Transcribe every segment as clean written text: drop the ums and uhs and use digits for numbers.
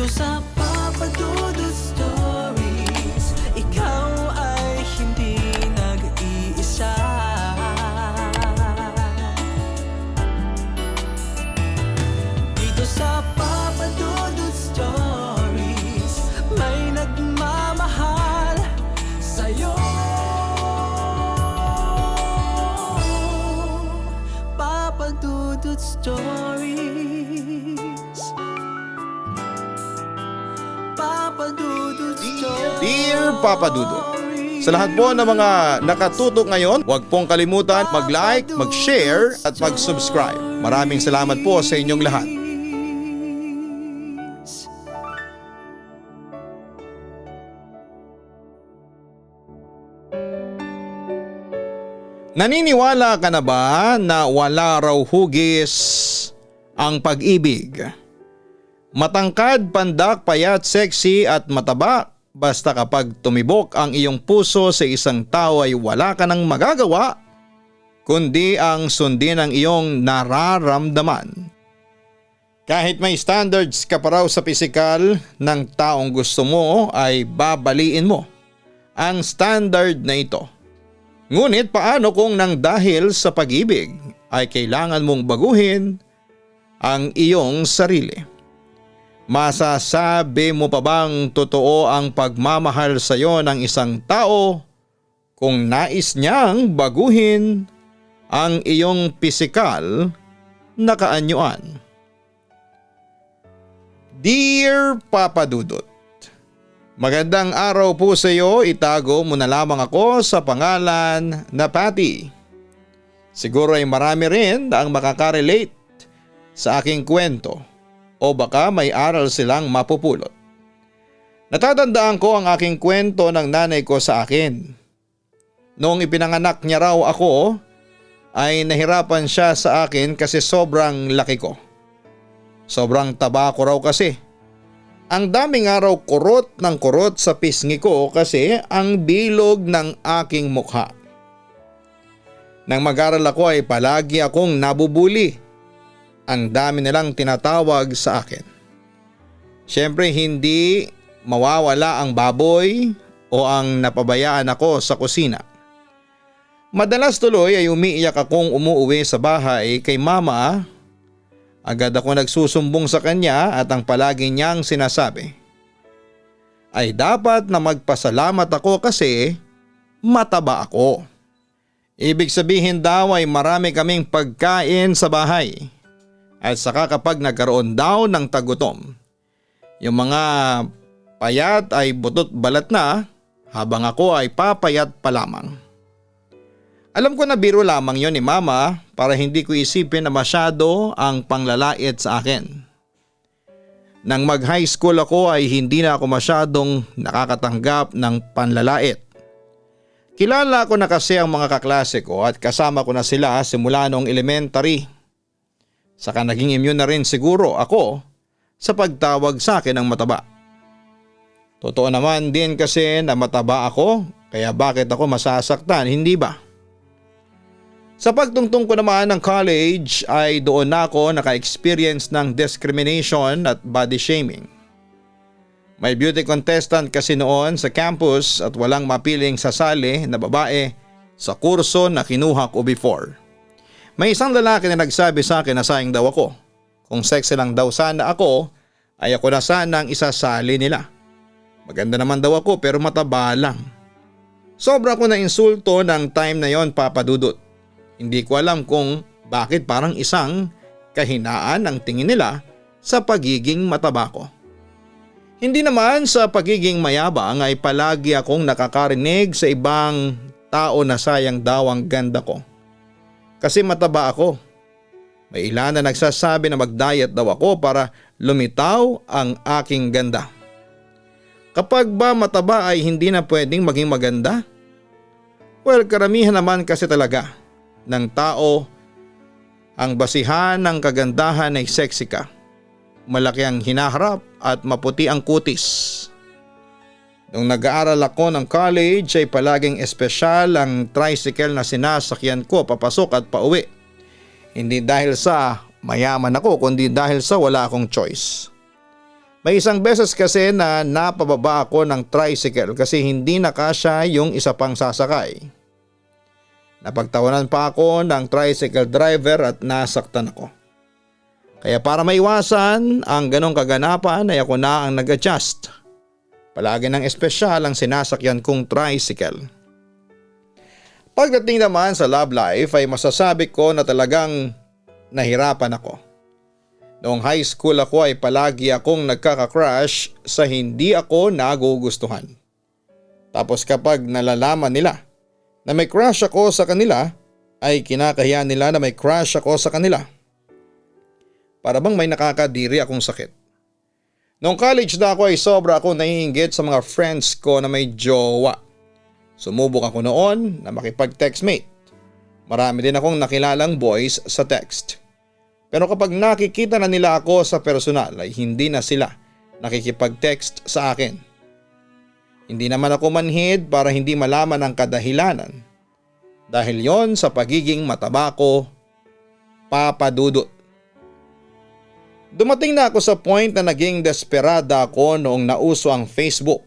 sa Papa Dudut Stories, ikaw ay hindi nag-iisa. Dito sa Papa Dudut Stories, may nagmamahal sa'yo. Papa Dudut Stories, Papa Dudut Stories. Dear Papa Dudut, sa lahat po ng mga nakatutok ngayon, huwag pong kalimutan mag-like, mag-share at mag-subscribe. Maraming salamat po sa inyong lahat. Naniniwala ka na ba na wala raw hugis ang pag-ibig? Matangkad, pandak, payat, sexy at mataba, basta kapag tumibok ang iyong puso sa isang tao ay wala ka nang magagawa kundi ang sundin ang iyong nararamdaman. Kahit may standards ka pa raw sa pisikal ng taong gusto mo ay babaliin mo ang standard na ito. Ngunit paano kung nang dahil sa pag-ibig ay kailangan mong baguhin ang iyong sarili? Masasabi mo pa bang totoo ang pagmamahal sa iyo ng isang tao kung nais niyang baguhin ang iyong pisikal na kaanyuan? Dear Papa Dudut, magandang araw po sa iyo. Itago mo na lamang ako sa pangalan na Patty. Siguro ay marami rin ang makaka-relate sa aking kwento o baka may aral silang mapupulot. Natatandaan ko ang aking kwento ng nanay ko sa akin. Noong ipinanganak niya raw ako ay nahirapan siya sa akin kasi sobrang laki ko. Sobrang taba ko raw kasi. Ang daming araw kurot ng kurot sa pisngi ko kasi ang bilog ng aking mukha. Nang mag-aral ako ay palagi akong nabubuli. Ang dami nilang tinatawag sa akin. Siyempre hindi mawawala ang baboy o ang napabayaan ako sa kusina. Madalas tuloy ay umiiyak akong umuuwi sa bahay kay mama. Agad ako nagsusumbong sa kanya at ang palagi niyang sinasabi ay dapat na magpasalamat ako kasi mataba ako. Ibig sabihin daw ay marami kaming pagkain sa bahay at saka kapag nagkaroon daw ng tagutom, yung mga payat ay butot balat na habang ako ay papayat pa lamang. Alam ko na biro lamang yon ni mama para hindi ko isipin na masyado ang panglalait sa akin. Nang mag-high school ako ay hindi na ako masyadong nakakatanggap ng panlalait. Kilala ko na kasi ang mga kaklase ko at kasama ko na sila simula noong elementary. Saka naging immune na rin siguro ako sa pagtawag sa akin ng mataba. Totoo naman din kasi na mataba ako kaya bakit ako masasaktan, hindi ba? Sa pagtungtong ko naman ng college ay doon na ako naka-experience ng discrimination at body shaming. May beauty contestant kasi noon sa campus at walang mapiling sasali na babae sa kurso na kinuha ko before. May isang lalaki na nagsabi sa akin na sayang daw ako. Kung sexy lang daw sana ako ay ako na sana ang isasali nila. Maganda naman daw ako pero mataba lang. Sobra ko na insulto ng time na yon, Papa Dudut. Hindi ko alam kung bakit parang isang kahinaan ang tingin nila sa pagiging mataba ko. Hindi naman sa pagiging mayabang ay palagi akong nakakarinig sa ibang tao na sayang daw ang ganda ko. Kasi mataba ako. May ilan na nagsasabi na mag-diet daw ako para lumitaw ang aking ganda. Kapag ba mataba ay hindi na pwedeng maging maganda? Well, karamihan naman kasi talaga ng tao ang basihan ng kagandahan ay sexy ka. Malaki ang hinaharap at maputi ang kutis. Nung nag-aaral ako ng college ay palaging espesyal ang tricycle na sinasakyan ko papasok at pauwi. Hindi dahil sa mayaman ako kundi dahil sa wala akong choice. May isang beses kasi na napababa ako ng tricycle kasi hindi nakasya yung isa pang sasakay. Napagtawanan pa ako ng tricycle driver at nasaktan ako. Kaya para maiwasan ang ganong kaganapan ay ako na ang nag-adjust. Palagi ng espesyal ang sinasakyan kong tricycle. Pagdating naman sa love life ay masasabi ko na talagang nahirapan ako. Noong high school ako ay palagi akong nagkaka-crush sa hindi ako nagugustuhan. Tapos kapag nalalaman nila na may crush ako sa kanila ay kinakahiya nila na may crush ako sa kanila. Para bang may nakakadiri akong sakit. Noong college na ako ay sobra akong naiinggit sa mga friends ko na may jowa. Sumubok ako noon na makipag-textmate. Marami din akong nakilalang boys sa text. Pero kapag nakikita na nila ako sa personal ay hindi na sila nakikipag-text sa akin. Hindi naman ako manhid para hindi malaman ang kadahilanan. Dahil yon sa pagiging mataba ko, Papa Dudut. Dumating na ako sa point na naging desperada ako noong nauso ang Facebook.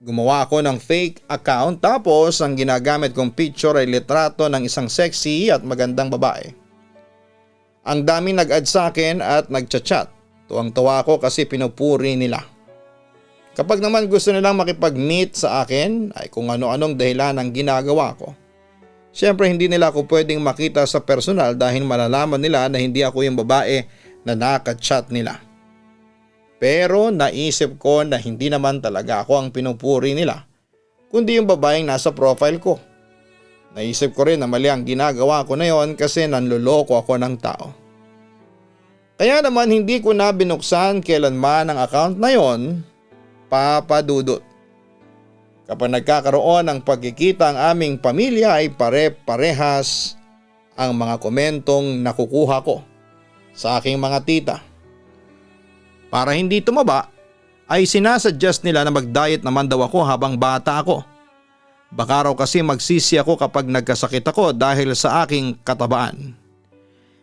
Gumawa ako ng fake account tapos ang ginagamit kong picture ay litrato ng isang sexy at magandang babae. Ang daming nag-add sa akin at nagchat-chat. Tuwang-tuwa ako kasi pinupuri nila. Kapag naman gusto nilang makipag-meet sa akin ay kung ano-anong dahilan ang ginagawa ko. Siyempre hindi nila ako pwedeng makita sa personal dahil malalaman nila na hindi ako yung babae na naka-chat nila. Pero naisip ko na hindi naman talaga ako ang pinupuri nila, kundi yung babaeng nasa profile ko. Naisip ko rin na mali ang ginagawa ko na yon kasi nanloloko ako ng tao. Kaya naman hindi ko na binuksan kailanman ang account na yon, Papa Dudut. Kapag nagkakaroon ng pagkikita ang aming pamilya ay pare-parehas ang mga komentong nakukuha ko sa aking mga tita. Para hindi tumaba ay sinasuggest nila na mag-diet naman daw ako habang bata ako. Baka raw kasi magsisi ako kapag nagkasakit ako dahil sa aking katabaan.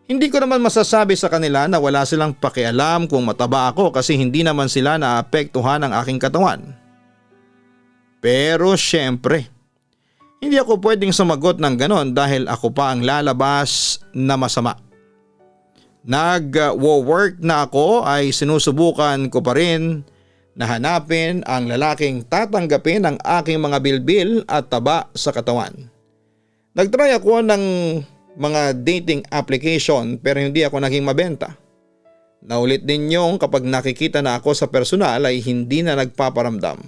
Hindi ko naman masasabi sa kanila na wala silang pakialam kung mataba ako kasi hindi naman sila naapektuhan ng aking katawan. Pero syempre, hindi ako pwedeng sumagot ng ganon dahil ako pa ang lalabas na masama. Nag-work na ako ay sinusubukan ko pa rin na hanapin ang lalaking tatanggapin ang aking mga bilbil at taba sa katawan. Nagtry ako ng mga dating application pero hindi ako naging mabenta. Naulit din yung kapag nakikita na ako sa personal ay hindi na nagpaparamdam.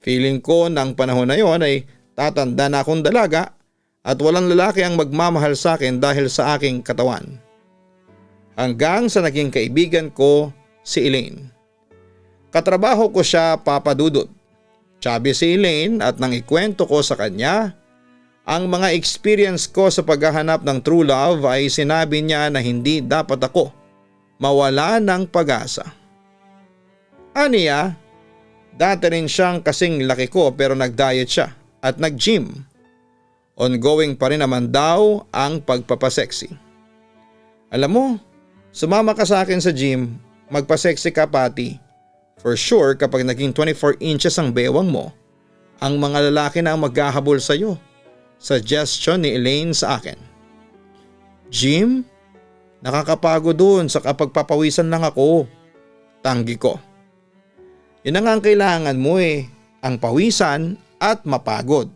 Feeling ko ng panahon na yon ay tatanda na akong dalaga at walang lalaki ang magmamahal sa akin dahil sa aking katawan. Hanggang sa naging kaibigan ko si Elaine. Katrabaho ko siya, Papa Dudut. Sabi si Elaine at nang ikwento ko sa kanya ang mga experience ko sa paghahanap ng true love ay sinabi niya na hindi dapat ako mawala ng pag-asa. Aniya, dati rin siyang kasing laki ko pero nag-diet siya at nag-gym. Ongoing pa rin naman daw ang pagpapasexy. Alam mo, sumama ka sa akin sa gym, magpasexy ka pati. For sure kapag naging 24 inches ang bewang mo, ang mga lalaki na ang maghahabol sa iyo. Suggestion ni Elaine sa akin. Gym? Nakakapagod dun sa kapag papawisan lang ako. Tanggi ko. Yun ang kailangan mo ang pawisan at mapagod.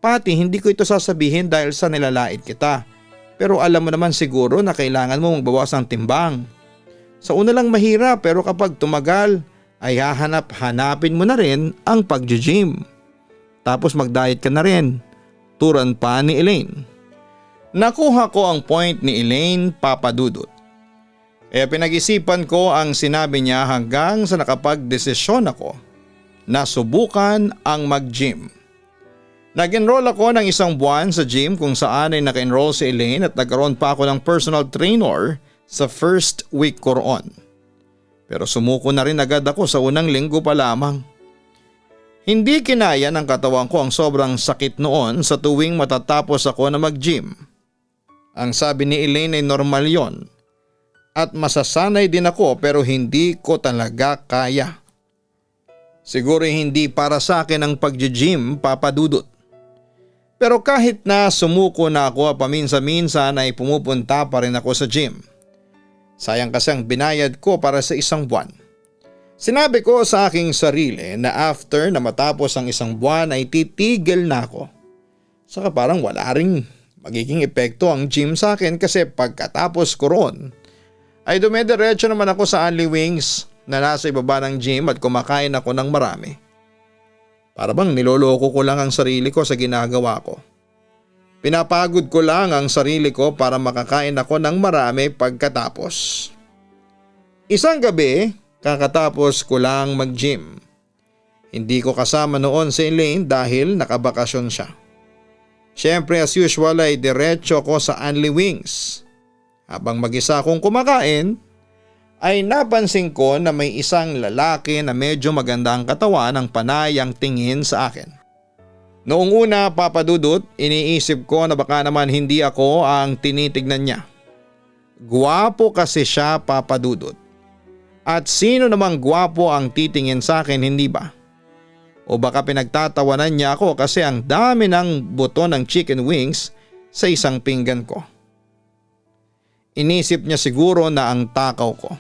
Pati hindi ko ito sasabihin dahil sa nilalait kita. Pero alam mo naman siguro na kailangan mo magbawas ng timbang. Sa una lang mahirap pero kapag tumagal ay hahanap-hanapin mo na rin ang pag-gym. Tapos mag-diet ka na rin. Turan pa ni Elaine. Nakuha ko ang point ni Elaine, Papa Dudut. Kaya pinag-isipan ko ang sinabi niya hanggang sa nakapag-desisyon ako na subukan ang mag-gym. Nag-enroll ako ng 1 buwan sa gym kung saan ay naka-enroll si Elaine at nagkaroon pa ako ng personal trainer sa first week ko roon. Pero sumuko na rin agad ako sa unang linggo pa lamang. Hindi kinaya ng katawan ko ang sobrang sakit noon sa tuwing matatapos ako na mag-gym. Ang sabi ni Elaine ay normal yon. at masasanay din ako pero hindi ko talaga kaya. Siguro hindi para sa akin ang pag-gym, Papa Dudut. Pero kahit na sumuko na ako paminsan-minsan ay pumupunta pa rin ako sa gym. Sayang kasi ang binayad ko para sa isang buwan. Sinabi ko sa aking sarili na after na matapos ang isang buwan ay titigil na ako. Saka parang wala ring magiging epekto ang gym sa akin kasi pagkatapos ko roon ay dumediretso naman ako sa Only Wings na nasa ibaba ng gym at kumakain ako ng marami. Para bang niloloko ko lang ang sarili ko sa ginagawa ko. Pinapagod ko lang ang sarili ko para makakain ako ng marami pagkatapos. Isang gabi, kakatapos ko lang mag-gym. Hindi ko kasama noon si Elaine dahil nakabakasyon siya. Siyempre as usual ay diretso ko sa Only Wings. Habang mag-isa akong kumakain, ay napansin ko na may isang lalaki na medyo maganda ang katawan ang panay ang tingin sa akin. Noong una, Papa Dudut, iniisip ko na baka naman hindi ako ang tinitignan niya. Gwapo kasi siya, Papa Dudut. At sino namang gwapo ang titingin sa akin, hindi ba? O baka pinagtatawanan niya ako kasi ang dami ng buto ng chicken wings sa isang pinggan ko. Inisip niya siguro na ang takaw ko.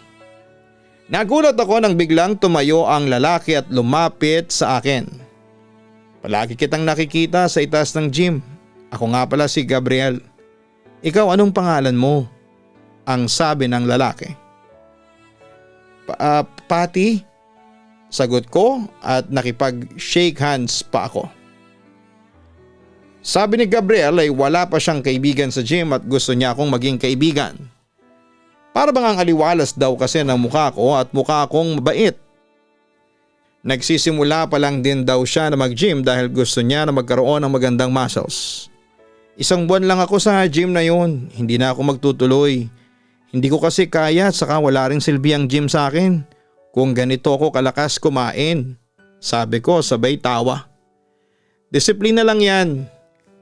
Nagulat ako nang biglang tumayo ang lalaki at lumapit sa akin. Palagi kitang nakikita sa itaas ng gym. Ako nga pala si Gabriel. Ikaw, anong pangalan mo? Ang sabi ng lalaki. Patty? Sagot ko at nakipag-shake hands pa ako. Sabi ni Gabriel ay wala pa siyang kaibigan sa gym at gusto niya akong maging kaibigan. Para bang ang aliwalas daw kasi ng mukha ko at mukha akong mabait. Nagsisimula pa lang din daw siya na mag-gym dahil gusto niya na magkaroon ng magandang muscles. Isang buwan lang ako sa gym na yun, hindi na ako magtutuloy. Hindi ko kasi kaya at saka wala ring silbi ang gym sa akin. Kung ganito ako kalakas kumain, sabi ko sabay tawa. Disiplina lang yan.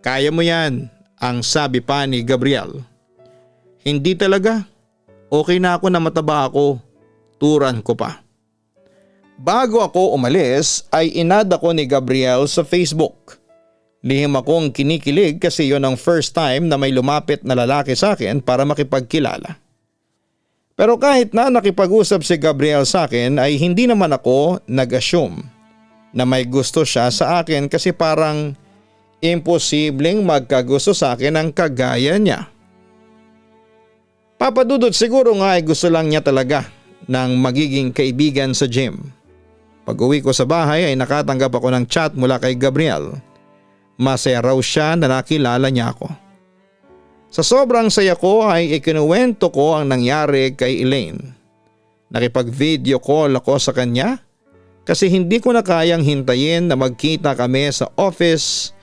Kaya mo yan, ang sabi pa ni Gabriel. Hindi talaga. Okay na ako na mataba ako. Turan ko pa. Bago ako umalis ay inad ako ni Gabriel sa Facebook. Lihim akong kinikilig kasi yon ang first time na may lumapit na lalaki sa akin para makipagkilala. Pero kahit na nakipag-usap si Gabriel sa akin ay hindi naman ako nag-assume na may gusto siya sa akin kasi parang imposibleng magkagusto sa akin ang kagaya niya. Papa Dudut, siguro nga ay gusto lang niya talaga ng magiging kaibigan sa gym. Pag uwi ko sa bahay ay nakatanggap ako ng chat mula kay Gabriel. Masaya raw siya na nakilala niya ako. Sa sobrang saya ko ay ikinuwento ko ang nangyari kay Elaine. Nakipag-video call ako sa kanya kasi hindi ko na kayang hintayin na magkita kami sa office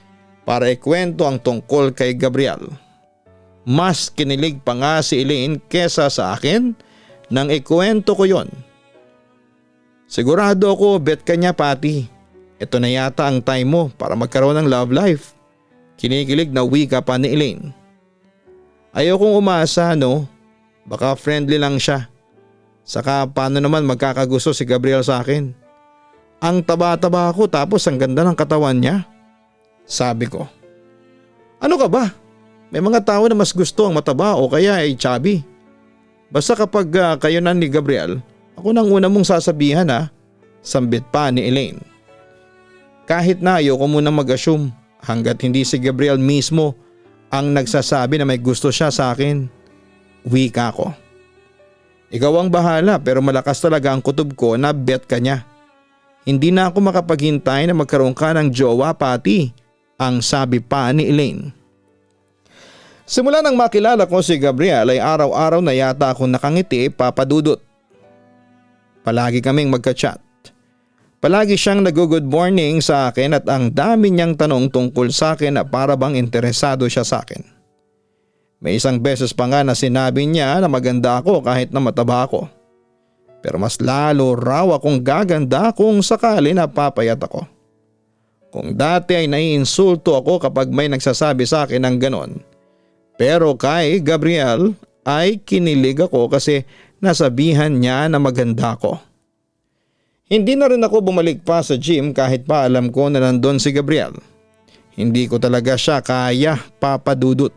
para ikwento ang tungkol kay Gabriel. Mas kinilig pa nga si Elaine kesa sa akin nang ikwento ko yon. Sigurado ako bet ka niya, Patty. Ito na yata ang time mo para magkaroon ng love life. Kinikilig na wika pa ni Elaine. Ayokong umasa, no? Baka friendly lang siya. Saka paano naman magkakagusto si Gabriel sa akin? Ang taba-taba ako tapos ang ganda ng katawan niya. Sabi ko. Ano ka ba? May mga tao na mas gusto ang mataba o kaya ay chubby. Basta kapag kayo na ni Gabriel, ako nang una mong sasabihan ha. Sambit pa ni Elaine. Kahit na ayoko muna mag-assume hanggat hindi si Gabriel mismo ang nagsasabi na may gusto siya sa akin. Wika ko. Ikaw ang bahala pero malakas talaga ang kutob ko na bet ka niya. Hindi na ako makapaghintay na magkaroon ka ng jowa, Patty, ang sabi pa ni Elaine. Simula nang makilala ko si Gabriel ay araw-araw na yata akong nakangiti, Papa Dudut. Palagi kaming magka-chat. Palagi siyang nag-good morning sa akin at ang dami niyang tanong tungkol sa akin na para bang interesado siya sa akin. May isang beses pa nga na sinabi niya na maganda ako kahit na mataba ako. Pero mas lalo raw akong gaganda kung sakali na papayat ako. Kung dati ay naiinsulto ako kapag may nagsasabi sa akin ng ganon. Pero kay Gabriel ay kinilig ako kasi nasabihan niya na maganda ko. Hindi na rin ako bumalik pa sa gym kahit pa alam ko na nandun si Gabriel. Hindi ko talaga siya kaya, Papa Dudut.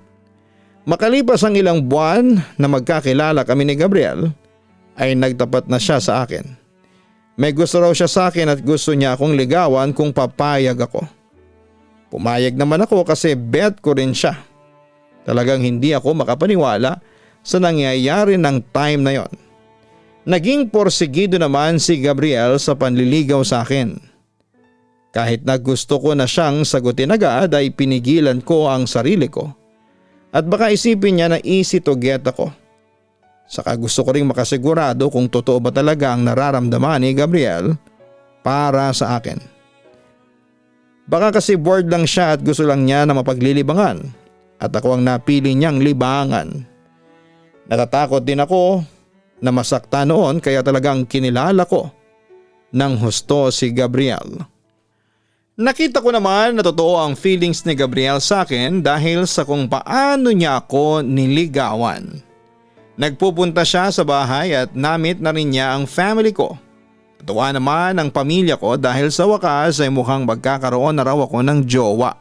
Makalipas ang ilang buwan na magkakilala kami ni Gabriel ay nagtapat na siya sa akin. May gusto raw siya sa akin at gusto niya akong ligawan kung papayag ako. Pumayag naman ako kasi bet ko rin siya. Talagang hindi ako makapaniwala sa nangyayari ng time na yon. Naging porsigido naman si Gabriel sa panliligaw sa akin. Kahit na gusto ko na siyang sagutin agad ay pinigilan ko ang sarili ko. At baka isipin niya na easy to get ako. Saka gusto ko ring makasigurado kung totoo ba talaga ang nararamdaman ni Gabriel para sa akin. Baka kasi bored lang siya at gusto lang niya na mapaglilibangan at ako ang napili niyang libangan. Natatakot din ako na masakta noon kaya talagang kinilala ko ng husto si Gabriel. Nakita ko naman na totoo ang feelings ni Gabriel sa akin dahil sa kung paano niya ako niligawan. Nagpupunta siya sa bahay at namit na rin niya ang family ko. Tuwa naman ang pamilya ko dahil sa wakas ay mukhang magkakaroon na raw ako ng jowa.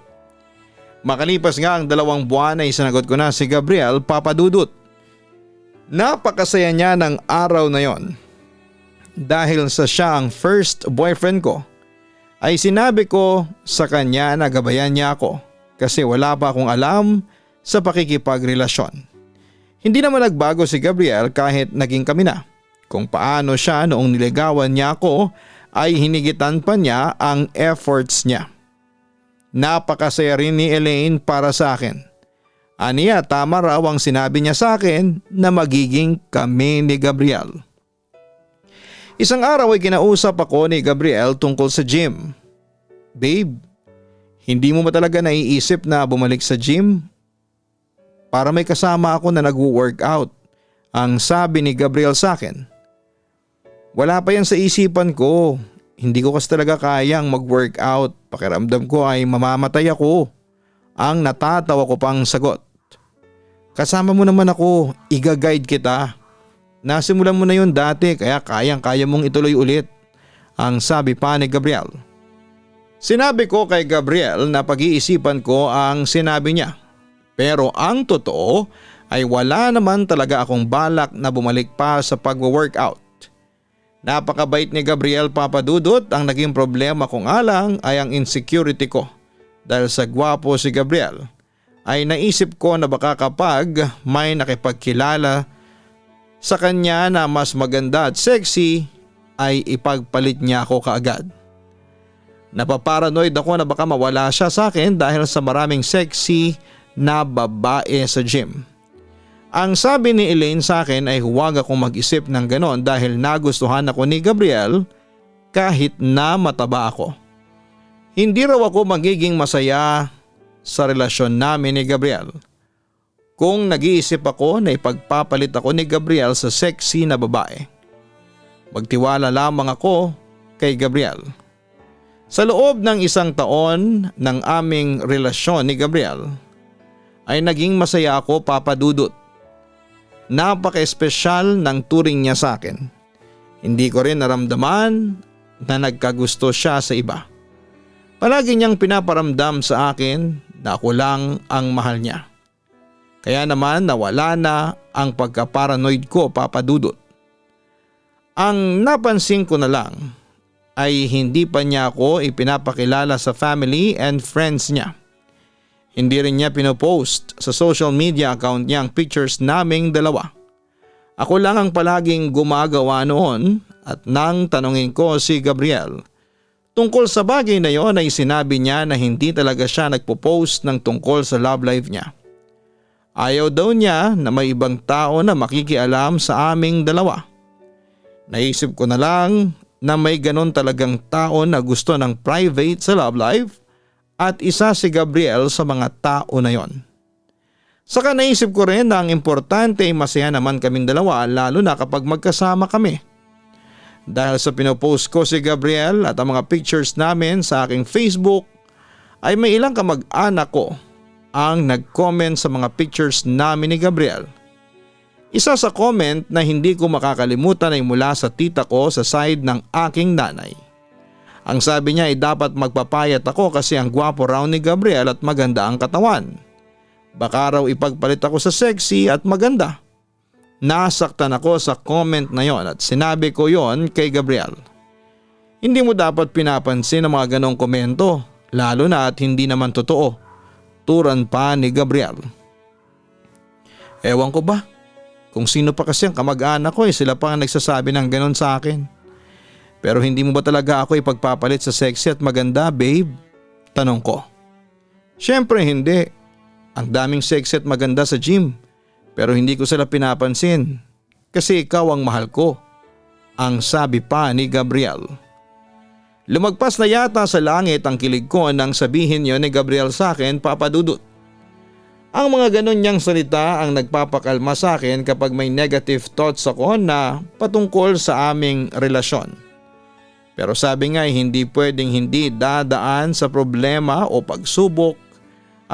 Makalipas nga ang 2 buwan ay sinagot ko na si Gabriel, Papa Dudut. Napakasaya niya ng araw na yon. Dahil sa siya ang first boyfriend ko, ay sinabi ko sa kanya na gabayan niya ako kasi wala pa akong alam sa pakikipagrelasyon. Hindi naman nagbago si Gabriel kahit naging kami na. Kung paano siya noong niligawan niya ako ay hinigitan pa niya ang efforts niya. Napakasaya rin ni Elaine para sa akin. Aniya tama raw ang sinabi niya sa akin na magiging kami ni Gabriel. Isang araw ay kinausap ako ni Gabriel tungkol sa gym. Babe, hindi mo ba talaga naiisip na bumalik sa gym? Para may kasama ako na nag-workout, ang sabi ni Gabriel sa akin. Wala pa yan sa isipan ko. Hindi ko kasi talaga kayang mag-workout. Pakiramdam ko ay mamamatay ako. Ang natatawa ko pang sagot. Kasama mo naman ako, iga-guide kita. Nasimulan mo na yun dati kaya kayang-kaya mong ituloy ulit. Ang sabi pa ni Gabriel. Sinabi ko kay Gabriel na pag-iisipan ko ang sinabi niya. Pero ang totoo ay wala naman talaga akong balak na bumalik pa sa pag-workout. Napakabait ni Gabriel, Papa Dudut. Ang naging problema ko nga lang ay ang insecurity ko. Dahil sa gwapo si Gabriel ay naisip ko na baka kapag may nakipagkilala sa kanya na mas maganda at sexy ay ipagpalit niya ako kaagad. Napaparanoid ako na baka mawala siya sa akin dahil sa maraming sexy na babae sa gym. Ang sabi ni Elaine sa akin ay huwag akong mag-isip ng ganon dahil nagustuhan ako ni Gabriel kahit na mataba ako. Hindi raw ako magiging masaya sa relasyon namin ni Gabriel kung nag-iisip ako na ipagpapalit ako ni Gabriel sa sexy na babae. Magtiwala lamang ako kay Gabriel. Sa loob ng 1 taon ng aming relasyon ni Gabriel ay naging masaya ako, Papa Dudut. Napaka-espesyal ng turing niya sa akin. Hindi ko rin naramdaman na nagkagusto siya sa iba. Palagi niyang pinaparamdam sa akin na ako lang ang mahal niya. Kaya naman nawala na ang pagkaparanoid ko, Papa Dudut. Ang napansin ko na lang ay hindi pa niya ako ipinapakilala sa family and friends niya. Hindi rin niya pinopost sa social media account niya ang pictures naming dalawa. Ako lang ang palaging gumagawa noon at nang tanungin ko si Gabriel tungkol sa bagay na yon ay sinabi niya na hindi talaga siya nagpo-post ng tungkol sa love life niya. Ayaw daw niya na may ibang tao na makikialam sa aming dalawa. Naisip ko na lang na may ganon talagang tao na gusto ng private sa love life at isa si Gabriel sa mga tao na yon. Saka naisip ko rin na ang importante ay masaya naman kaming dalawa lalo na kapag magkasama kami. Dahil sa pinopost ko si Gabriel at ang mga pictures namin sa aking Facebook ay may ilang kamag-anak ko ang nag-comment sa mga pictures namin ni Gabriel. Isa sa comment na hindi ko makakalimutan ay mula sa tita ko sa side ng aking nanay. Ang sabi niya ay dapat magpapayat ako kasi ang gwapo raw ni Gabriel at maganda ang katawan. Baka raw ipagpalit ako sa sexy at maganda. Nasaktan ako sa comment na yon at sinabi ko yon kay Gabriel. Hindi mo dapat pinapansin ang mga ganong komento, lalo na at hindi naman totoo. Turan pa ni Gabriel. Ewan ko ba? Kung sino pa kasi ang kamag-anak ko sila pa ang nagsasabi ng ganon sa akin. Pero hindi mo ba talaga ako ipagpapalit sa sexy at maganda, babe? Tanong ko. Siyempre hindi. Ang daming sexy at maganda sa gym. Pero hindi ko sila pinapansin. Kasi ikaw ang mahal ko. Ang sabi pa ni Gabriel. Lumagpas na yata sa langit ang kilig ko nang sabihin yon ni Gabriel sa akin, Papa Dudut. Ang mga ganon niyang salita ang nagpapakalma sa akin kapag may negative thoughts ako na patungkol sa aming relasyon. Pero sabi nga hindi pwedeng hindi dadaan sa problema o pagsubok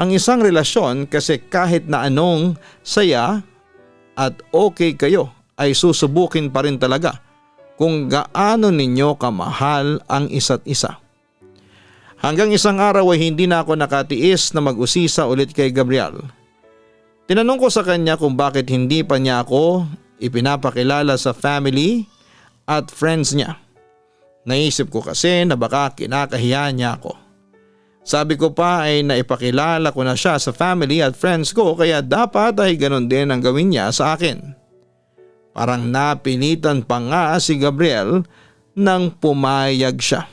ang isang relasyon kasi kahit na anong saya at okay kayo ay susubukin pa rin talaga kung gaano ninyo kamahal ang isa't isa. Hanggang isang araw ay hindi na ako nakatiis na mag-usisa ulit kay Gabriel. Tinanong ko sa kanya kung bakit hindi pa niya ako ipinapakilala sa family at friends niya. Naisip ko kasi na baka kinakahiya niya ako. Sabi ko pa ay naipakilala ko na siya sa family at friends ko kaya dapat ay ganon din ang gawin niya sa akin. Parang napilitan pa nga si Gabriel nang pumayag siya.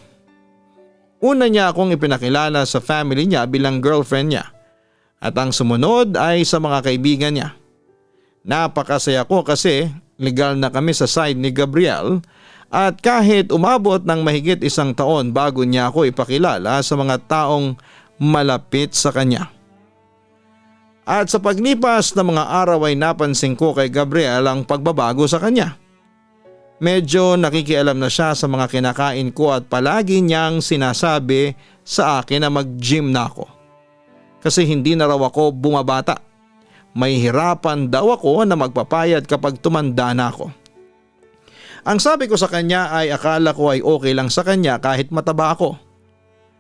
Una niya akong ipinakilala sa family niya bilang girlfriend niya at ang sumunod ay sa mga kaibigan niya. Napakasaya ko kasi legal na kami sa side ni Gabriel at kahit umabot ng mahigit 1 taon bago niya ako ipakilala sa mga taong malapit sa kanya. At sa paglipas ng mga araw ay napansin ko kay Gabriel ang pagbabago sa kanya. Medyo nakikialam na siya sa mga kinakain ko at palagi niyang sinasabi sa akin na mag-gym na ako. Kasi hindi na raw ako bumabata. May hirapan daw ako na magpapayat kapag tumanda na ako. Ang sabi ko sa kanya ay akala ko ay okay lang sa kanya kahit mataba ako.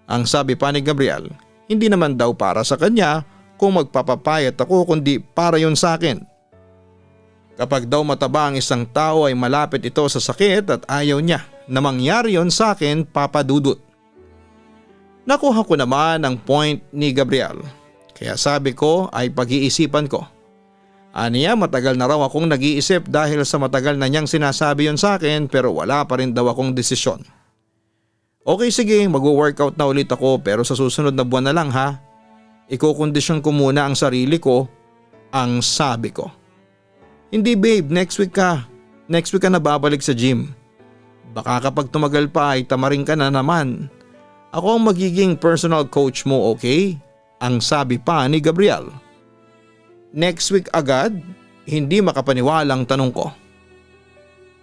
Ang sabi pa ni Gabriel, hindi naman daw para sa kanya kung magpapapayat ako kundi para yun sa akin. Kapag daw mataba ang isang tao ay malapit ito sa sakit at ayaw niya na mangyari yon sa akin, Papa Dudut. Nakuha ko naman ang point ni Gabriel. Kaya sabi ko ay pag-iisipan ko. Aniya matagal na raw akong nag-iisip dahil sa matagal na niyang sinasabi yon sa akin pero wala pa rin daw akong desisyon. Okay sige, mag-workout na ulit ako pero sa susunod na buwan na lang ha. Ikokondisyon ko muna ang sarili ko, ang sabi ko. Hindi babe, next week ka. Next week ka na babalik sa gym. Baka kapag tumagal pa ay tamarin ka na naman. Ako ang magiging personal coach mo, okay? Ang sabi pa ni Gabriel. Next week agad? Hindi makapaniwalang tanong ko.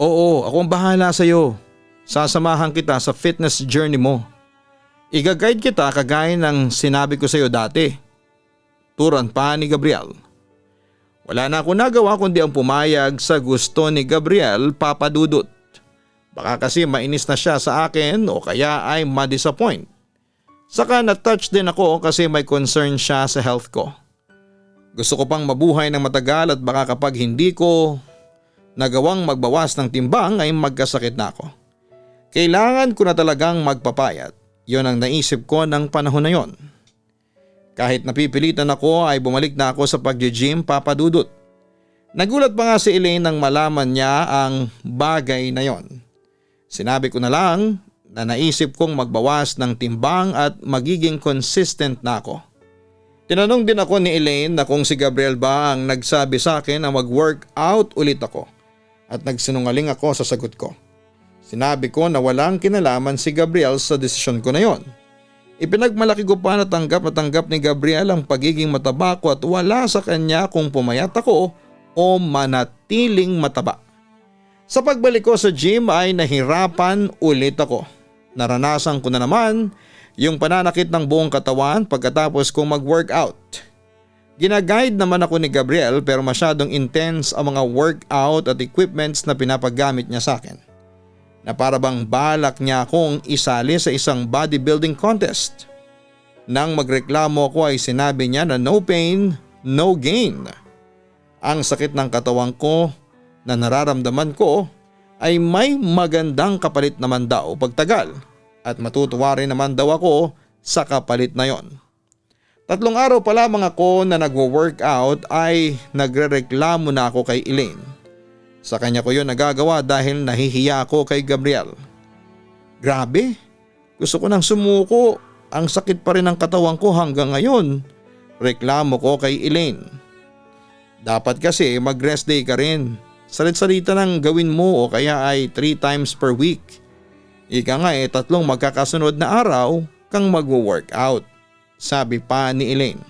Oo, ako ang bahala sa'yo. Sasamahan kita sa fitness journey mo. Iga-guide kita kagaya ng sinabi ko sa'yo dati. Turan pa ni Gabriel. Wala na ako nagawa kundi ang pumayag sa gusto ni Gabriel, Papa Dudut. Baka kasi mainis na siya sa akin o kaya ay ma-disappoint. Saka na-touch din ako kasi may concern siya sa health ko. Gusto ko pang mabuhay ng matagal at baka kapag hindi ko nagawang magbawas ng timbang ay magkasakit na ako. Kailangan ko na talagang magpapayat. Yon ang naisip ko ng panahon na yon. Kahit napipilitan ako ay bumalik na ako sa pag-gym, Papa Dudut. Nagulat pa nga si Elaine nang malaman niya ang bagay na yon. Sinabi ko na lang na naisip kong magbawas ng timbang at magiging consistent na ako. Tinanong din ako ni Elaine na kung si Gabriel ba ang nagsabi sa akin na mag-workout ulit ako at nagsinungaling ako sa sagot ko. Sinabi ko na walang kinalaman si Gabriel sa desisyon ko na yon. Ipinagmalaki ko pa na tanggap ni Gabriel ang pagiging mataba ko at wala sa kanya kung pumayat ako o manatiling mataba. Sa pagbalik ko sa gym ay nahirapan ulit ako. Naranasan ko na naman yung pananakit ng buong katawan pagkatapos kong mag-workout. Ginaguide naman ako ni Gabriel pero masyadong intense ang mga workout at equipments na pinapagamit niya sa akin. Na para bang balak niya akong isali sa isang bodybuilding contest. Nang magreklamo ako ay sinabi niya na no pain, no gain. Ang sakit ng katawan ko na nararamdaman ko ay may magandang kapalit naman daw pagtagal at matutuwa rin naman daw ako sa kapalit na yon. 3 araw pa lamang ako na nagwo-workout ay nagrereklamo na ako kay Elaine. Sa kanya ko yun nagagawa dahil nahihiya ako kay Gabriel. Grabe, gusto ko nang sumuko, ang sakit pa rin ng katawan ko hanggang ngayon. Reklamo ko kay Elaine. Dapat kasi mag-rest day ka rin. Salit-salita nang gawin mo o kaya ay 3 times per week. Ika nga 3 magkakasunod na araw kang magwo-workout. Sabi pa ni Elaine.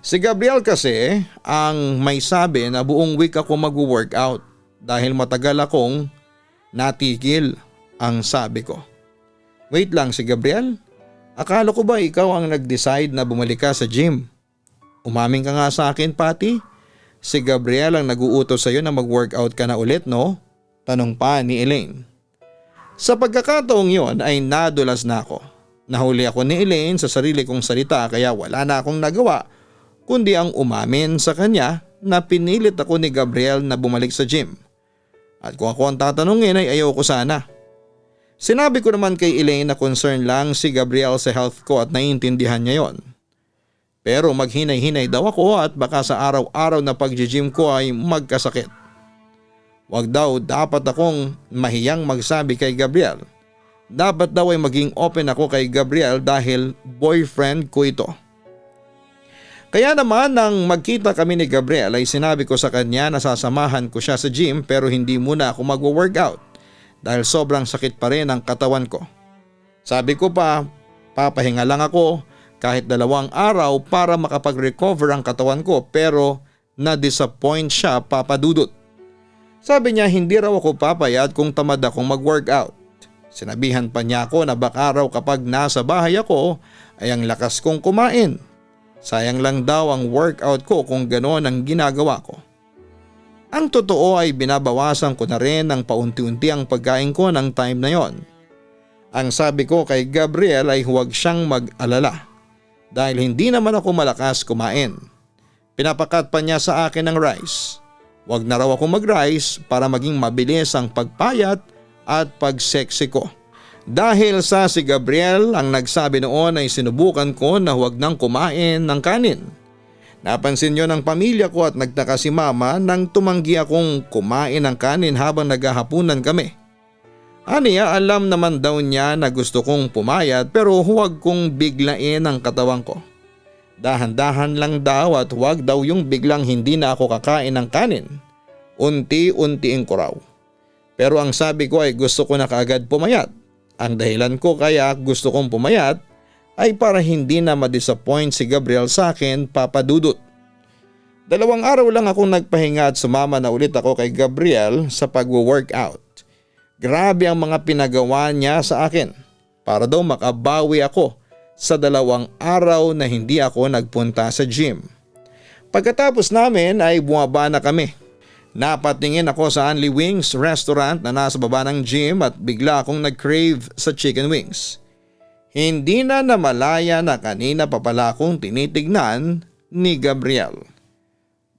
Si Gabriel kasi ang may sabi na buong week ako mag-workout dahil matagal akong natigil ang sabi ko. Wait lang si Gabriel, akala ko ba ikaw ang nag-decide na bumalik ka sa gym? Umamin ka nga sa akin Patty, si Gabriel ang nag-uutos sa iyo na mag-workout ka na ulit no? Tanong pa ni Elaine. Sa pagkakataong yon ay nadulas na ako. Nahuli ako ni Elaine sa sarili kong salita kaya wala na akong nagawa kundi ang umamin sa kanya na pinilit ako ni Gabriel na bumalik sa gym. At kung ako ang tatanungin ay ayaw ko sana. Sinabi ko naman kay Elaine na concern lang si Gabriel sa health ko at naiintindihan niya yon. Pero maghinay-hinay daw ako at baka sa araw-araw na pag-gym ko ay magkasakit. Wag daw dapat akong mahiyang magsabi kay Gabriel. Dapat daw ay maging open ako kay Gabriel dahil boyfriend ko ito. Kaya naman nang magkita kami ni Gabriel ay sinabi ko sa kanya na sasamahan ko siya sa gym pero hindi muna ako magwo-workout dahil sobrang sakit pa rin ang katawan ko. Sabi ko pa, papahinga lang ako kahit 2 araw para makapag-recover ang katawan ko pero na-disappoint siya papadudot. Sabi niya hindi raw ako papayad kung tamad akong mag-workout. Sinabihan pa niya ako na baka raw kapag nasa bahay ako ay ang lakas kong kumain. Sayang lang daw ang workout ko kung gano'n ang ginagawa ko. Ang totoo ay binabawasan ko na rin ng paunti-unti ang pagkain ko ng time na yon. Ang sabi ko kay Gabriel ay huwag siyang mag-alala dahil hindi naman ako malakas kumain. Pinapakat pa niya sa akin ng rice. Huwag na raw ako mag-rice para maging mabilis ang pagpayat at pag-sexy ko. Dahil sa si Gabriel ang nagsabi noon ay sinubukan ko na huwag nang kumain ng kanin. Napansin niyo ng pamilya ko at nagtaka si mama nang tumanggi akong kumain ng kanin habang naghahapunan kami. Aniya alam naman daw niya na gusto kong pumayat pero huwag kong biglain ang katawan ko. Dahan-dahan lang daw at huwag daw yung biglang hindi na ako kakain ng kanin. Unti-untiin ko raw. Pero ang sabi ko ay gusto ko na kaagad pumayat. Ang dahilan ko kaya gusto kong pumayat ay para hindi na ma-disappoint si Gabriel sa akin papadudot. 2 araw lang akong nagpahinga at sumama na ulit ako kay Gabriel sa pag-workout. Grabe ang mga pinagawa niya sa akin para daw makabawi ako sa 2 araw na hindi ako nagpunta sa gym. Pagkatapos namin ay bumaba na kami. Napatingin ako sa Only Wings restaurant na nasa baba ng gym at bigla akong nag-crave sa chicken wings. Hindi na namalaya na kanina pa pala akong tinitignan ni Gabriel.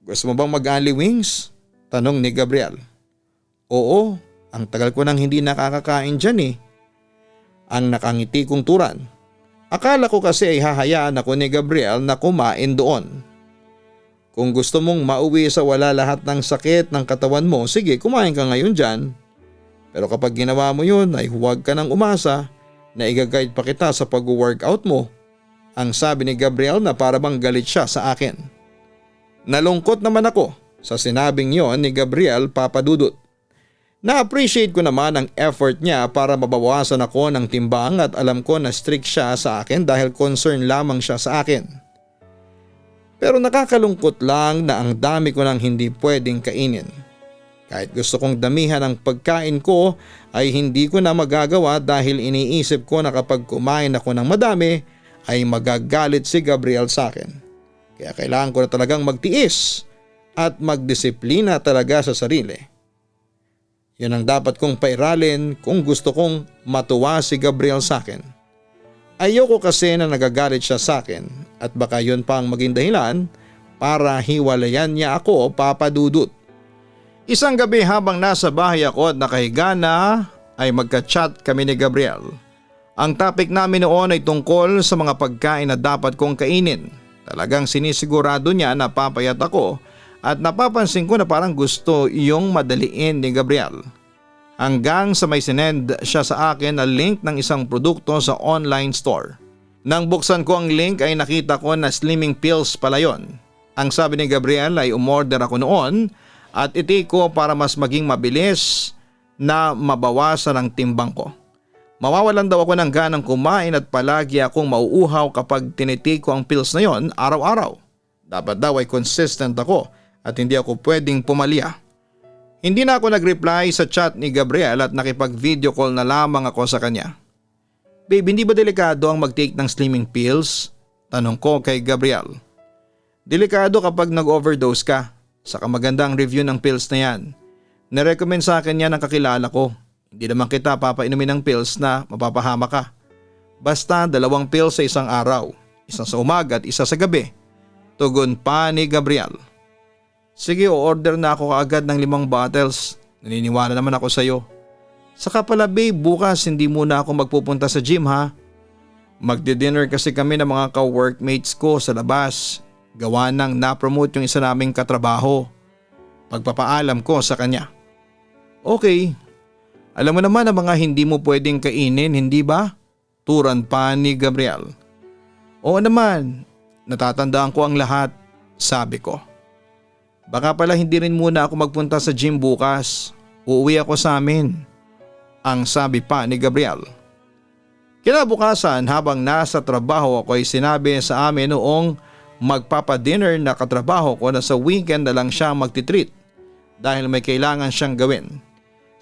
Gusto mo bang mag-Only Wings? Tanong ni Gabriel. Oo, ang tagal ko nang hindi nakakakain dyan eh. Ang nakangiti kong turan. Akala ko kasi ay hahayaan ako ni Gabriel na kumain doon. Kung gusto mong mauwi sa wala lahat ng sakit ng katawan mo, sige kumain ka ngayon dyan. Pero kapag ginawa mo yun ay huwag ka nang umasa na i-guide pa kita sa pag-workout mo. Ang sabi ni Gabriel na para bang galit siya sa akin. Nalungkot naman ako sa sinabing yon ni Gabriel papadudot. Na-appreciate ko naman ang effort niya para mabawasan ako ng timbang at alam ko na strict siya sa akin dahil concern lamang siya sa akin. Pero nakakalungkot lang na ang dami ko nang hindi pwedeng kainin. Kahit gusto kong damihan ang pagkain ko ay hindi ko na magagawa dahil iniisip ko na kapag kumain ako ng madami ay magagalit si Gabriel sa akin. Kaya kailangan ko na talagang magtiis at magdisiplina talaga sa sarili. Yun ang dapat kong pairalin kung gusto kong matuwa si Gabriel sa akin. Ayoko kasi na nagagalit siya sa akin at baka yun pa ang maging dahilan para hiwalayan niya ako, Papa Dudut. Isang gabi habang nasa bahay ako at nakahiga na ay magka-chat kami ni Gabriel. Ang topic namin noon ay tungkol sa mga pagkain na dapat kong kainin. Talagang sinisigurado niya na papayat ako at napapansin ko na parang gusto iyong madaliin ni Gabriel. Hanggang sa may sinend siya sa akin na link ng isang produkto sa online store. Nang buksan ko ang link ay nakita ko na slimming pills pala yon. Ang sabi ni Gabriel ay umorder ako noon at iti ko para mas maging mabilis na mabawasan ang timbang ko. Mawawalan daw ako ng ganang kumain at palagi akong mauuhaw kapag tinitake ko ang pills na yon araw-araw. Dapat daw ay consistent ako at hindi ako pwedeng pumalya. Hindi na ako nag-reply sa chat ni Gabriel at nakipag-video call na lamang ako sa kanya. Babe, hindi ba delikado ang mag-take ng slimming pills? Tanong ko kay Gabriel. Delikado kapag nag-overdose ka. Saka magandang review ng pills na yan. Nirecommend sa akin yan ng kakilala ko. Hindi naman kita papainumin ng pills na mapapahama ka. Basta 2 pills sa isang araw. Isa sa umaga at isa sa gabi. Tugon pa ni Gabriel. Sige, o-order na ako kaagad ng 5 bottles. Naniniwala naman ako sa iyo. Saka pala babe, bukas hindi muna ako magpupunta sa gym ha. Magdi-dinner kasi kami ng mga ka-workmates ko sa labas. Gawa nang na-promote yung isa naming katrabaho. Pagpapaalam ko sa kanya. Okay. Alam mo naman ang mga hindi mo pwedeng kainin, hindi ba? Turan pa ni Gabriel. Oo naman, natatandaan ko ang lahat, sabi ko. Baka pala hindi rin muna ako magpunta sa gym bukas. Uuwi ako sa amin. Ang sabi pa ni Gabriel. Kinabukasan habang nasa trabaho ako ay sinabi sa amin noong magpapadinner na katrabaho ko na sa weekend na lang siya magtitreat dahil may kailangan siyang gawin.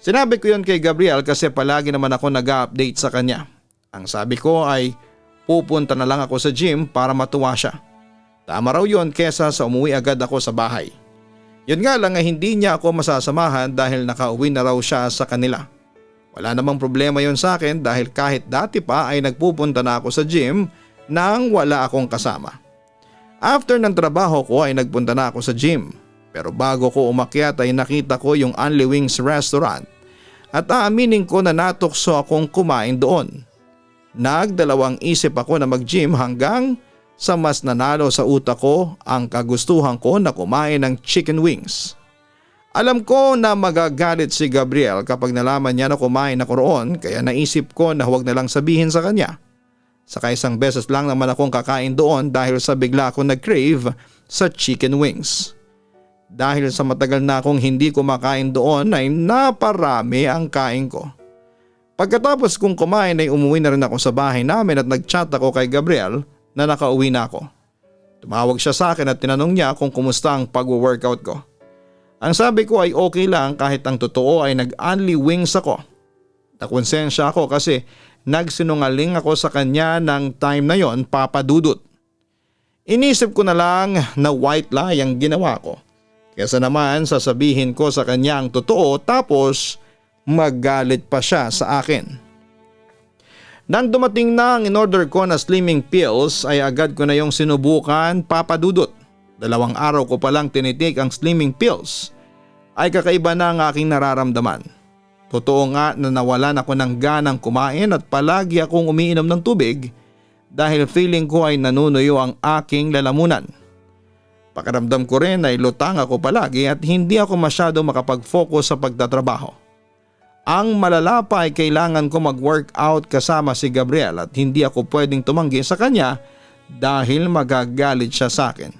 Sinabi ko yun kay Gabriel kasi palagi naman ako nag-update sa kanya. Ang sabi ko ay pupunta na lang ako sa gym para matuwa siya. Tama raw yun kesa sa umuwi agad ako sa bahay. Yun nga lang ay hindi niya ako masasamahan dahil nakauwi na raw siya sa kanila. Wala namang problema yun sa akin dahil kahit dati pa ay nagpupunta na ako sa gym nang wala akong kasama. After ng trabaho ko ay nagpunta na ako sa gym. Pero bago ko umakyat ay nakita ko yung Only Wings restaurant at aaminin ko na natukso akong kumain doon. Nagdalawang isip ako na mag-gym hanggang sa mas nanalo sa utak ko ang kagustuhan ko na kumain ng chicken wings. Alam ko na magagalit si Gabriel kapag nalaman niya na kumain ako roon kaya naisip ko na huwag na lang sabihin sa kanya. Saka isang beses lang naman akong kakain doon dahil sa bigla akong nag-crave sa chicken wings. Dahil sa matagal na akong hindi kumakain doon ay naparami ang kain ko. Pagkatapos kong kumain ay umuwi na rin ako sa bahay namin at nag-chat ako kay Gabriel na nakauwi na ako. Tumawag siya sa akin at tinanong niya kung kumusta ang pag-workout ko. Ang sabi ko ay okay lang kahit ang totoo ay nag-only wings ako. Nakonsensya ako kasi nagsinungaling ako sa kanya ng time na yon, Papa Dudut. Inisip ko na lang na white lie ang ginawa ko. Kesa naman sasabihin ko sa kanya ang totoo tapos magalit pa siya sa akin. Nang dumating na ang in-order ko na slimming pills ay agad ko na yung sinubukan, Papa Dudut. 2 araw ko palang tinitake ang slimming pills ay kakaiba na ang aking nararamdaman. Totoo nga na nawalan ako ng ganang kumain at palagi akong umiinom ng tubig dahil feeling ko ay nanunuyo ang aking lalamunan. Pakiramdam ko rin ay lutang ako palagi at hindi ako masyado makapag-focus sa pagtatrabaho. Ang malala pa ay kailangan ko mag-workout kasama si Gabriel at hindi ako pwedeng tumanggi sa kanya dahil magagalit siya sa akin.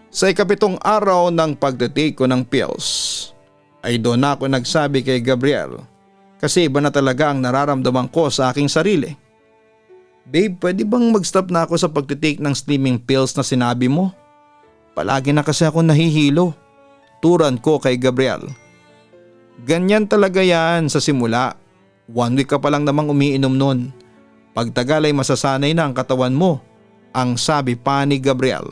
Sa 7th araw ng pagtitake ko ng pills ay doon ako nagsabi kay Gabriel kasi iba na talaga ang nararamdaman ko sa aking sarili. Babe, pwede bang mag-stop na ako sa pagtitake ng slimming pills na sinabi mo? Palagi na kasi ako nahihilo. Turan ko kay Gabriel. Ganyan talaga yan sa simula. 1 week ka pa lang namang umiinom nun. Pagtagal ay masasanay na ang katawan mo, ang sabi pa ni Gabriel.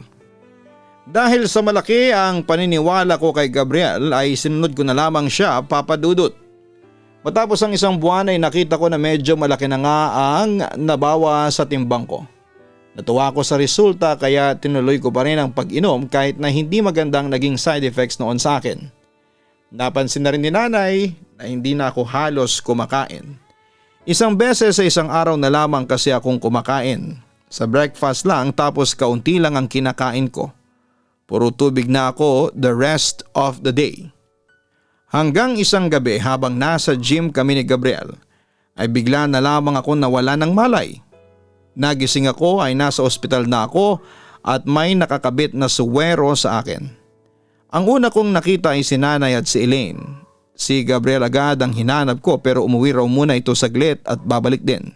Dahil sa malaki ang paniniwala ko kay Gabriel ay sinunod ko na lamang siya, Papa Dudut. Matapos ang isang buwan ay nakita ko na medyo malaki na nga ang nabawa sa timbang ko. Natuwa ko sa resulta kaya tinuloy ko pa rin ang pag-inom kahit na hindi magandang naging side effects noon sa akin. Napansin na rin ni nanay na hindi na ako halos kumakain. Isang beses sa isang araw na lamang kasi akong kumakain. Sa breakfast lang tapos kaunti lang ang kinakain ko. Puro tubig na ako the rest of the day. Hanggang isang gabi habang nasa gym kami ni Gabriel ay bigla na lamang ako nawala ng malay. Nagising ako ay nasa ospital na ako at may nakakabit na suwero sa akin. Ang una kong nakita ay si nanay at si Elaine. Si Gabriel agad ang hinanap ko pero umuwi raw muna ito saglit at babalik din.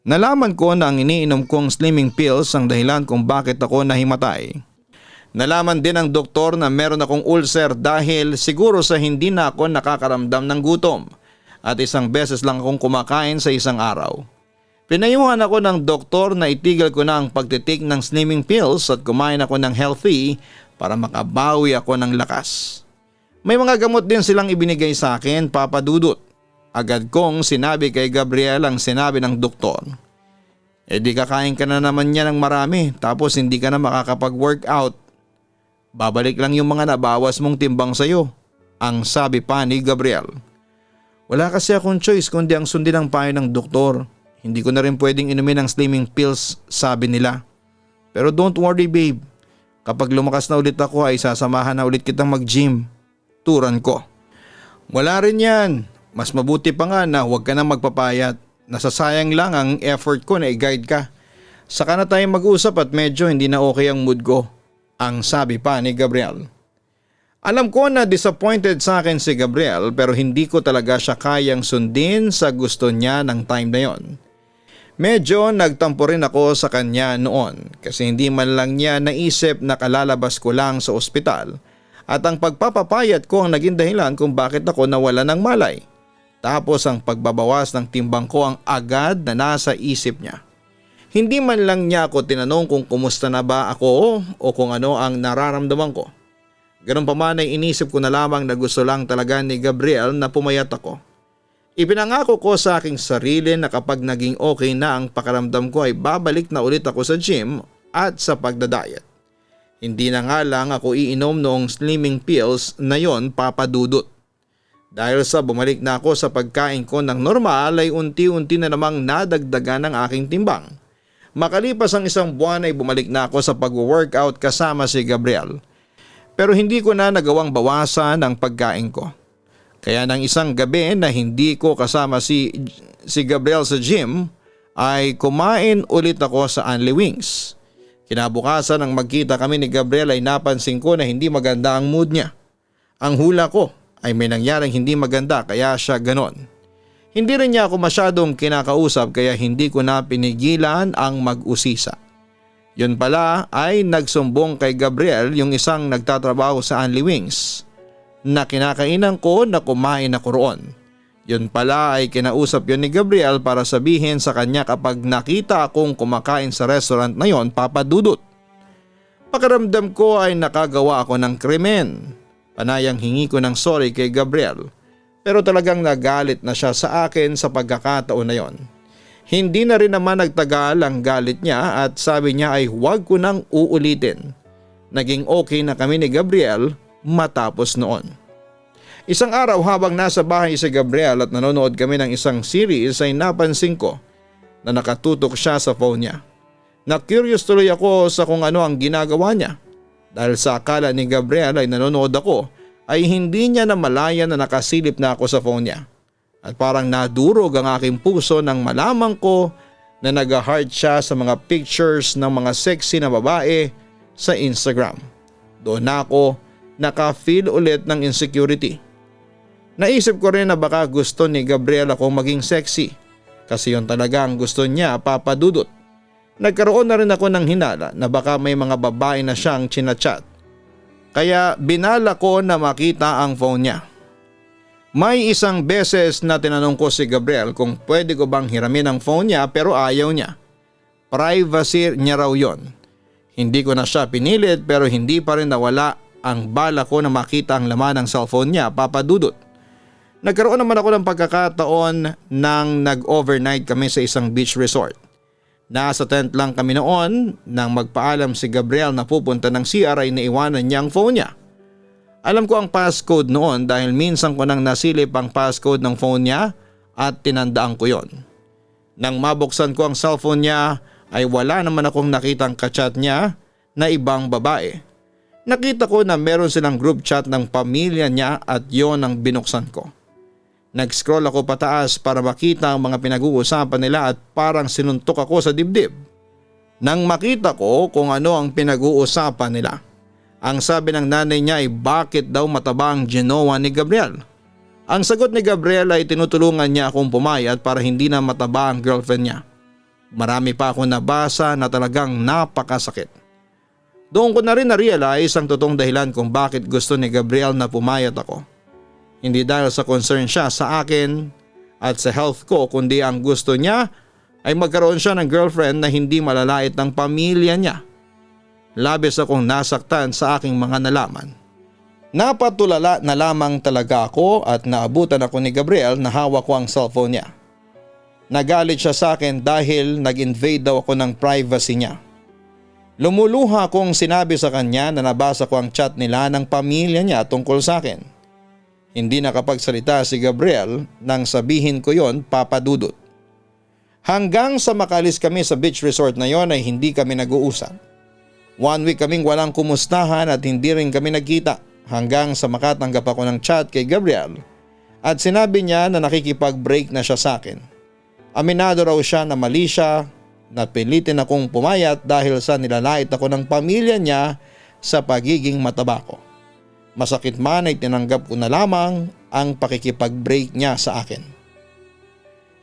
Nalaman ko na ang iniinom kong slimming pills ang dahilan kung bakit ako nahimatay. Nalaman din ng doktor na meron akong ulcer dahil siguro sa hindi na ako nakakaramdam ng gutom at isang beses lang akong kumakain sa isang araw. Pinayuhan ako ng doktor na itigil ko na ang pagtitik ng slimming pills at kumain ako ng healthy para makabawi ako ng lakas. May mga gamot din silang ibinigay sa akin, Papa Dudut. Agad kong sinabi kay Gabriel ang sinabi ng doktor. Di kakain ka na naman niya ng marami tapos hindi ka na makakapag-workout. Babalik lang yung mga nabawas mong timbang sa'yo, ang sabi pa ni Gabriel. Wala kasi akong choice kundi ang sundin ang payo ng doktor. Hindi ko na rin pwedeng inumin ang slimming pills, sabi nila. Pero don't worry babe. Kapag lumakas na ulit ako ay sasamahan na ulit kitang mag-gym. Turan ko. Wala rin yan. Mas mabuti pa nga na huwag ka na magpapayat. Nasasayang lang ang effort ko na i-guide ka. Saka na tayo mag-usap at medyo hindi na okay ang mood ko. Ang sabi pa ni Gabriel. Alam ko na disappointed sa akin si Gabriel pero hindi ko talaga siya kayang sundin sa gusto niya ng time na yon. Medyo nagtampo rin ako sa kanya noon kasi hindi man lang niya naisip na kalalabas ko lang sa ospital at ang pagpapapayat ko ang naging dahilan kung bakit ako nawala ng malay. Tapos ang pagbabawas ng timbang ko ang agad na nasa isip niya. Hindi man lang niya ako tinanong kung kumusta na ba ako o kung ano ang nararamdaman ko. Ganun pa man ay inisip ko na lamang na gusto lang talaga ni Gabriel na pumayat ako. Ipinangako ko sa aking sarili na kapag naging okay na ang pakiramdam ko ay babalik na ulit ako sa gym at sa pagdadayet. Hindi na nga lang ako iinom noong slimming pills na yon, Papa Dudut. Dahil sa bumalik na ako sa pagkain ko ng normal ay unti-unti na namang nadagdagan ang aking timbang. Makalipas ang isang buwan ay bumalik na ako sa pag-workout kasama si Gabriel. Pero hindi ko na nagawang bawasan ang pagkain ko. Kaya nang isang gabi na hindi ko kasama si Gabriel sa gym ay kumain ulit ako sa Only Wings. Kinabukasan nang magkita kami ni Gabriel ay napansin ko na hindi maganda ang mood niya. Ang hula ko ay may nangyaring hindi maganda kaya siya ganon. Hindi rin niya ako masyadong kinakausap kaya hindi ko na pinigilan ang mag-usisa. Yun pala ay nagsumbong kay Gabriel yung isang nagtatrabaho sa Only Wings na kinakainan ko na kumain ako roon. Yun pala ay kinausap yun ni Gabriel para sabihin sa kanya kapag nakita akong kumakain sa restaurant na yon, Papa Dudut. Pakiramdam ko ay nakagawa ako ng krimen. Panayang hingi ko ng sorry kay Gabriel pero talagang nagalit na siya sa akin sa pagkakataon na yon. Hindi na rin naman nagtagal ang galit niya at sabi niya ay huwag ko nang uulitin. Naging okay na kami ni Gabriel matapos noon. Isang araw habang nasa bahay si Gabriel at nanonood kami ng isang series ay napansin ko na nakatutok siya sa phone niya. Na-curious tuloy ako sa kung ano ang ginagawa niya. Dahil sa akala ni Gabriel ay nanonood ako ay hindi niya namalayan na nakasilip na ako sa phone niya. At parang nadurog ang aking puso nang malaman ko na nag-heart siya sa mga pictures ng mga sexy na babae sa Instagram. Doon na ako naka-feel ulit ng insecurity. Naisip ko rin na baka gusto ni Gabriel akong maging sexy kasi yun talaga ang gusto niya, Papa Dudut. Nagkaroon na rin ako ng hinala na baka may mga babae na siyang chinachat. Kaya binala ko na makita ang phone niya. May isang beses na tinanong ko si Gabriel kung pwede ko bang hiramin ang phone niya pero ayaw niya. Privacy niya raw yon. Hindi ko na siya pinilit pero hindi pa rin nawala ang bala ko na makita ang laman ng cellphone niya, Papa Dudut. Nagkaroon naman ako ng pagkakataon nang nag-overnight kami sa isang beach resort. Nasa tent lang kami noon nang magpaalam si Gabriel na pupunta ng CR ay naiwanan niya ang phone niya. Alam ko ang passcode noon dahil minsan ko nang nasilip ang passcode ng phone niya at tinandaan ko yon. Nang mabuksan ko ang cellphone niya ay wala naman akong nakitang kachat niya na ibang babae. Nakita ko na meron silang group chat ng pamilya niya at yon ang binuksan ko. Nag-scroll ako pataas para makita ang mga pinag-uusapan nila at parang sinuntok ako sa dibdib. Nang makita ko kung ano ang pinag-uusapan nila. Ang sabi ng nanay niya ay bakit daw mataba ang ginawa ni Gabriel. Ang sagot ni Gabriel ay tinutulungan niya akong pumayat para hindi na mataba ang girlfriend niya. Marami pa akong nabasa na talagang napakasakit. Doon ko na rin na-realize ang totoong dahilan kung bakit gusto ni Gabriel na pumayat ako. Hindi dahil sa concern siya sa akin at sa health ko kundi ang gusto niya ay magkaroon siya ng girlfriend na hindi malalait ng pamilya niya. Labis akong nasaktan sa aking mga nalaman. Napatulala na lamang talaga ako at naabutan ako ni Gabriel na hawak ko ang cellphone niya. Nagalit siya sa akin dahil nag-invade daw ako ng privacy niya. Lumuluha akong sinabi sa kanya na nabasa ko ang chat nila ng pamilya niya tungkol sa akin. Hindi nakapagsalita si Gabriel nang sabihin ko yon, Papa Dudut. Hanggang sa makalis kami sa beach resort na yon ay hindi kami nag-uusap. 1 week kaming walang kumustahan at hindi rin kami nagkita hanggang sa makatanggap ako ng chat kay Gabriel at sinabi niya na nakikipag-break na siya sa akin. Aminado raw siya na mali siya, napilitin akong pumayat dahil sa nilalait ako ng pamilya niya sa pagiging mataba ko. Masakit man ay tinanggap ko na lamang ang pakikipag-break niya sa akin.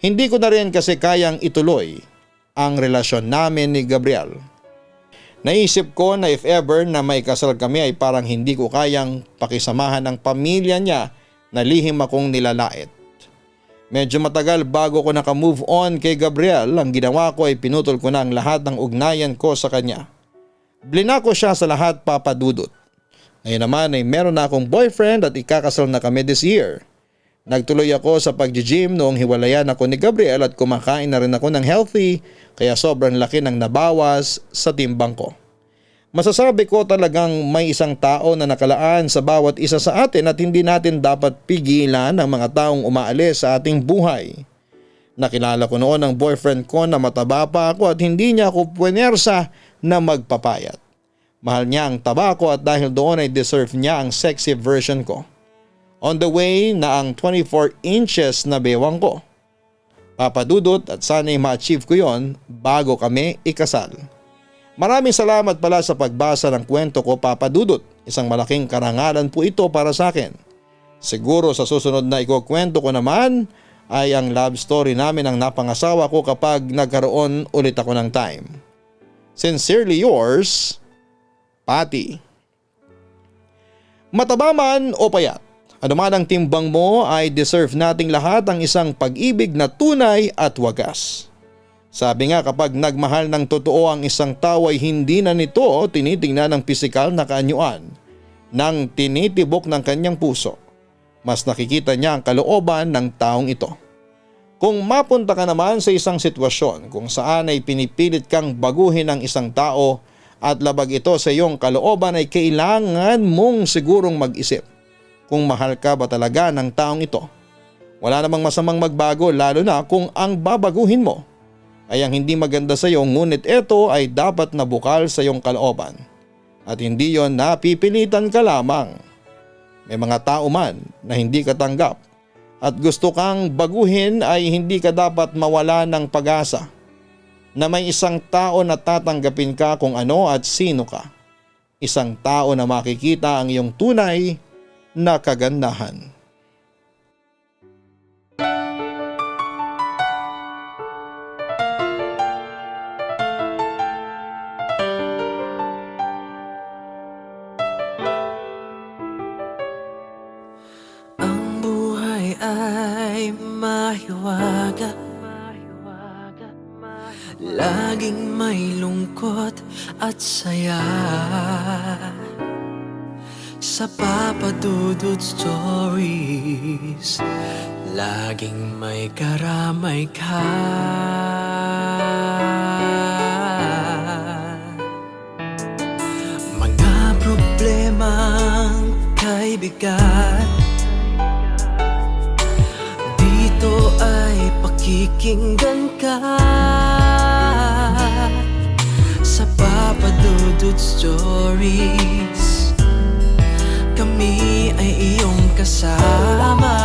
Hindi ko na rin kasi kayang ituloy ang relasyon namin ni Gabriel. Naisip ko na if ever na may kasal kami ay parang hindi ko kayang pakisamahan ng pamilya niya na lihim akong nilalait. Medyo matagal bago ko naka-move on kay Gabriel, ang ginawa ko ay pinutol ko na ang lahat ng ugnayan ko sa kanya. Blinako siya sa lahat, Papa Dudut. Ngayon naman ay meron na akong boyfriend at ikakasal na kami this year. Nagtuloy ako sa pag-gym noong hiwalayan ako ni Gabriel at kumakain na rin ako ng healthy kaya sobrang laki ng nabawas sa timbang ko. Masasabi ko talagang may isang tao na nakalaan sa bawat isa sa atin at hindi natin dapat pigilan ang mga taong umaalis sa ating buhay. Nakilala ko noon ang boyfriend ko na mataba pa ako at hindi niya ako puwersa na magpapayat. Mahal niya ang taba ko at dahil doon ay deserve niya ang sexy version ko. On the way na ang 24 inches na bewang ko. Papadudot at sana'y ma-achieve ko yon bago kami ikasal. Maraming salamat pala sa pagbasa ng kwento ko, Papadudot. Isang malaking karangalan po ito para sa akin. Siguro sa susunod na ikukwento ko naman ay ang love story namin ng napangasawa ko kapag nagkaroon ulit ako ng time. Sincerely yours, Patty. Mataba man o payat, anuman ang timbang mo ay deserve nating lahat ang isang pag-ibig na tunay at wagas. Sabi nga kapag nagmahal ng totoo ang isang tao ay hindi na nito tinitingnan ng pisikal na kaanyuan nang tinitibok ng kanyang puso. Mas nakikita niya ang kalooban ng taong ito. Kung mapunta ka naman sa isang sitwasyon kung saan ay pinipilit kang baguhin ang isang tao at labag ito sa iyong kalooban ay kailangan mong sigurong mag-isip kung mahal ka ba talaga ng taong ito. Wala namang masamang magbago lalo na kung ang babaguhin mo ay ang hindi maganda sa iyo ngunit ito ay dapat na bukal sa iyong kalooban at hindi yon napipilitan ka lamang. May mga tao man na hindi ka tanggap at gusto kang baguhin ay hindi ka dapat mawala ng pag-asa na may isang tao na tatanggapin ka kung ano at sino ka. Isang tao na makikita ang iyong tunay na kagandahan. Ang buhay ay mahiwaga, laging may lungkot at saya. Sa Papa Dudut Stories, laging may karamay ka. Mga problemang kay bigat, dito ay pakikinggan ka. Sa Papa Dudut Stories, kami ay iyong kasama.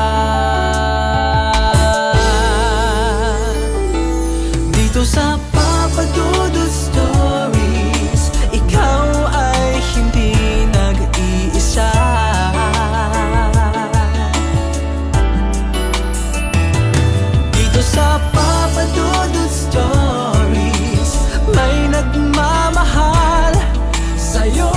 Dito sa Papa Dudut Stories, ikaw ay hindi nag-iisa. Dito sa Papa Dudut Stories, may nagmamahal sa'yo.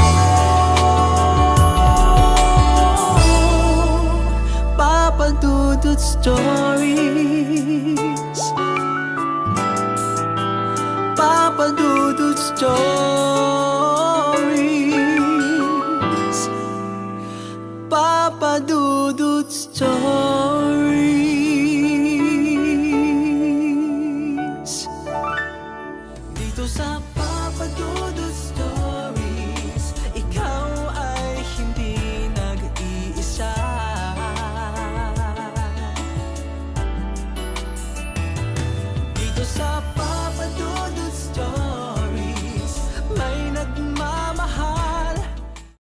Papa Dudut Stories, Papa Dudut Stories, Papa Dudut Stories.